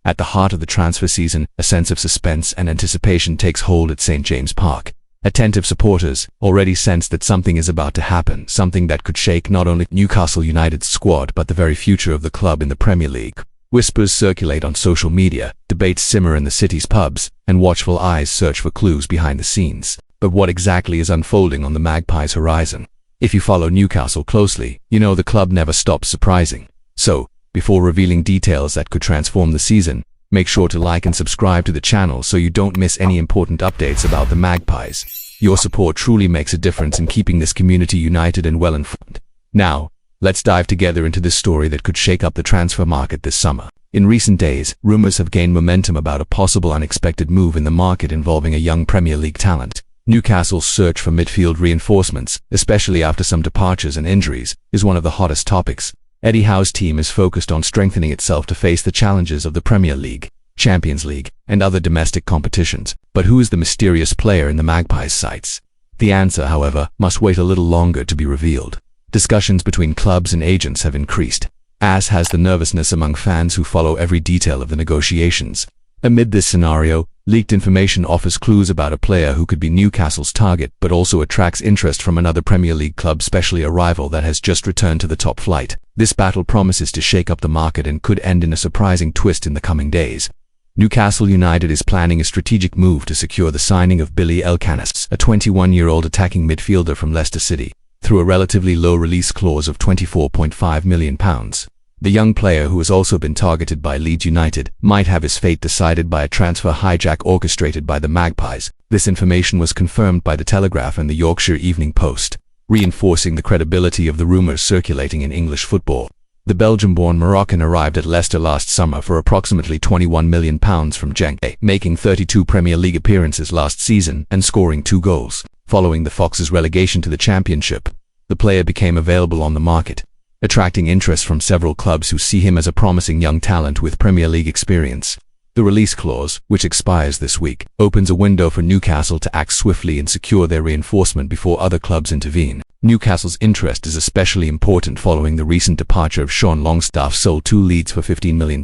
At the heart of the transfer season, a sense of suspense and anticipation takes hold at St. James Park. Attentive supporters already sense that something is about to happen, something that could shake not only Newcastle United's squad but the very future of the club in the Premier League. Whispers circulate on social media, debates simmer in the city's pubs, and watchful eyes search for clues behind the scenes. But what exactly is unfolding on the Magpies' horizon? If you follow Newcastle closely, you know the club never stops surprising. So, before revealing details that could transform the season, make sure to like and subscribe to the channel so you don't miss any important updates about the Magpies. Your support truly makes a difference in keeping this community united and well informed. Now, let's dive together into this story that could shake up the transfer market this summer. In recent days, rumours have gained momentum about a possible unexpected move in the market involving a young Premier League talent. Newcastle's search for midfield reinforcements, especially after some departures and injuries, is one of the hottest topics. Eddie Howe's team is focused on strengthening itself to face the challenges of the Premier League, Champions League, and other domestic competitions. But who is the mysterious player in the Magpies' sights? The answer, however, must wait a little longer to be revealed. Discussions between clubs and agents have increased, as has the nervousness among fans who follow every detail of the negotiations. Amid this scenario, leaked information offers clues about a player who could be Newcastle's target but also attracts interest from another Premier League club, especially a rival that has just returned to the top flight. This battle promises to shake up the market and could end in a surprising twist in the coming days. Newcastle United is planning a strategic move to secure the signing of Bilal, Khannouss, a 21-year-old attacking midfielder from Leicester City, through a relatively low release clause of £24.5 million. The young player, who has also been targeted by Leeds United, might have his fate decided by a transfer hijack orchestrated by the Magpies. This information was confirmed by the Telegraph and the Yorkshire Evening Post, reinforcing the credibility of the rumours circulating in English football. The Belgium-born Moroccan arrived at Leicester last summer for approximately £21 million from Genk, making 32 Premier League appearances last season and scoring 2 goals. Following the Foxes' relegation to the Championship, the player became available on the market, attracting interest from several clubs who see him as a promising young talent with Premier League experience. The release clause, which expires this week, opens a window for Newcastle to act swiftly and secure their reinforcement before other clubs intervene. Newcastle's interest is especially important following the recent departure of Sean Longstaff, sold to Leeds for £15 million,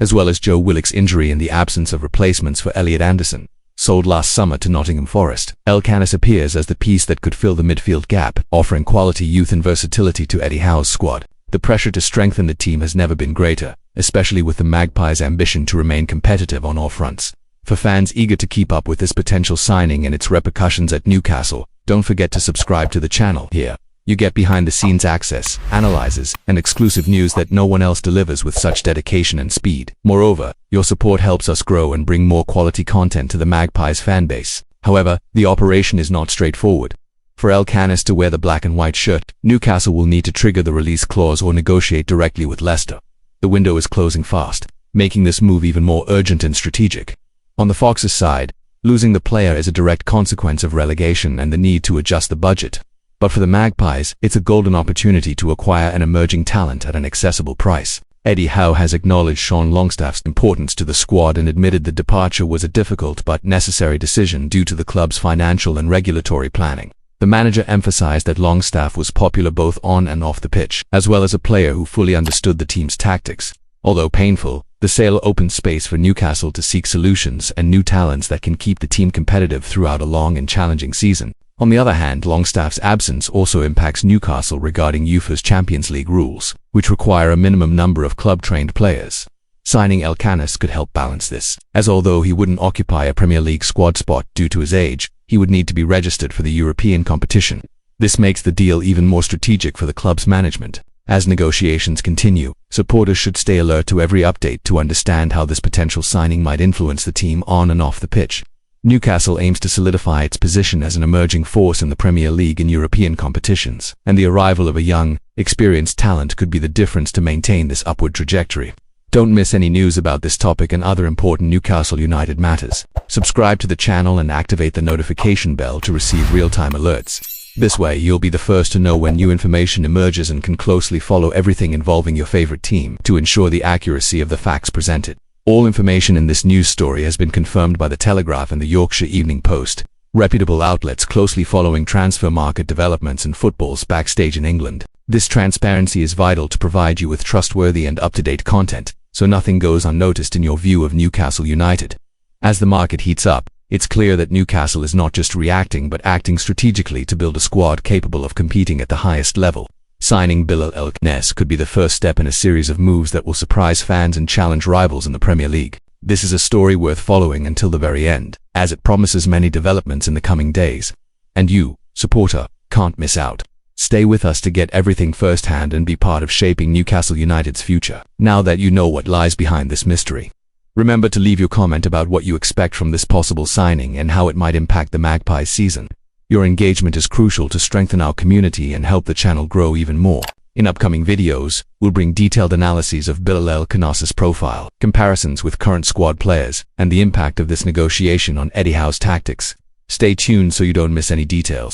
as well as Joe Willock's injury and the absence of replacements for Elliot Anderson, sold last summer to Nottingham Forest. Khannouss appears as the piece that could fill the midfield gap, offering quality youth and versatility to Eddie Howe's squad. The pressure to strengthen the team has never been greater, especially with the Magpies' ambition to remain competitive on all fronts. For fans eager to keep up with this potential signing and its repercussions at Newcastle, don't forget to subscribe to the channel. Here, you get behind-the-scenes access, analyses, and exclusive news that no one else delivers with such dedication and speed. Moreover, your support helps us grow and bring more quality content to the Magpies fanbase. However, the operation is not straightforward. For Khannouss to wear the black and white shirt, Newcastle will need to trigger the release clause or negotiate directly with Leicester. The window is closing fast, making this move even more urgent and strategic. On the Foxes' side, losing the player is a direct consequence of relegation and the need to adjust the budget. But for the Magpies, it's a golden opportunity to acquire an emerging talent at an accessible price. Eddie Howe has acknowledged Sean Longstaff's importance to the squad and admitted the departure was a difficult but necessary decision due to the club's financial and regulatory planning. The manager emphasized that Longstaff was popular both on and off the pitch, as well as a player who fully understood the team's tactics. Although painful, the sale opened space for Newcastle to seek solutions and new talents that can keep the team competitive throughout a long and challenging season. On the other hand, Longstaff's absence also impacts Newcastle regarding UEFA's Champions League rules, which require a minimum number of club-trained players. Signing Khannouss could help balance this, as although he wouldn't occupy a Premier League squad spot due to his age, he would need to be registered for the European competition. This makes the deal even more strategic for the club's management. As negotiations continue, supporters should stay alert to every update to understand how this potential signing might influence the team on and off the pitch. Newcastle aims to solidify its position as an emerging force in the Premier League and European competitions, and the arrival of a young, experienced talent could be the difference to maintain this upward trajectory. Don't miss any news about this topic and other important Newcastle United matters. Subscribe to the channel and activate the notification bell to receive real-time alerts. This way, you'll be the first to know when new information emerges and can closely follow everything involving your favorite team to ensure the accuracy of the facts presented. All information in this news story has been confirmed by the Telegraph and the Yorkshire Evening Post, reputable outlets closely following transfer market developments and football's backstage in England. This transparency is vital to provide you with trustworthy and up-to-date content. so nothing goes unnoticed in your view of Newcastle United. As the market heats up, it's clear that Newcastle is not just reacting but acting strategically to build a squad capable of competing at the highest level. Signing Bilal Khannouss could be the first step in a series of moves that will surprise fans and challenge rivals in the Premier League. This is a story worth following until the very end, as it promises many developments in the coming days. And you, supporter, can't miss out. Stay with us to get everything firsthand and be part of shaping Newcastle United's future, now that you know what lies behind this mystery. Remember to leave your comment about what you expect from this possible signing and how it might impact the Magpies season. Your engagement is crucial to strengthen our community and help the channel grow even more. In upcoming videos, we'll bring detailed analyses of Bilal Khannouss's profile, comparisons with current squad players, and the impact of this negotiation on Eddie Howe's tactics. Stay tuned so you don't miss any details.